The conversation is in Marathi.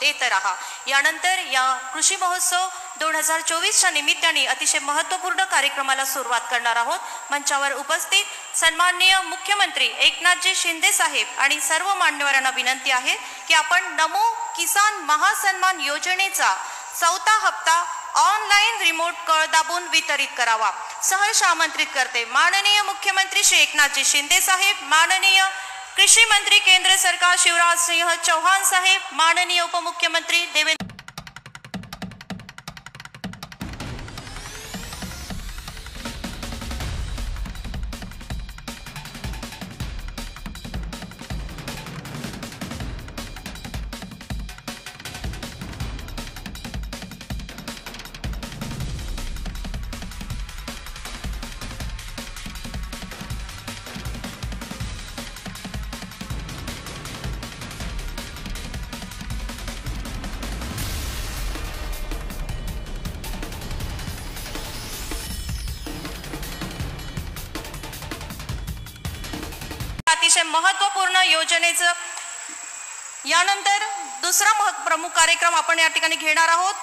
देत राहा। यानंतर या कृषी महोत्सव 2024च्या निमित्ताने अतिशय महत्त्वपूर्ण कार्यक्रमाला सुरुवात करणार आहोत। मंचावर उपस्थित सन्माननीय मुख्यमंत्री एकनाथजी शिंदे साहेब आणि सर्व मान्यवरांना विनंती आहे की आपण नमो किसान महासन्मान योजनेचा 4था हप्ता ऑनलाइन रिमोट कळ दाबून वितरित करावा। सहर्ष आमंत्रित करते माननीय मुख्यमंत्री श्री एकनाथजी शिंदे साहेब, माननीय कृषी मंत्री केंद्र सरकार शिवराज सिंह चौहान साहेब, माननीय उपमुख्यमंत्री देवेंद्र अतिशय महत्त्वपूर्ण योजनेचं यानंतर दुसरा प्रमुख कार्यक्रम आपण या ठिकाणी घेणार आहोत।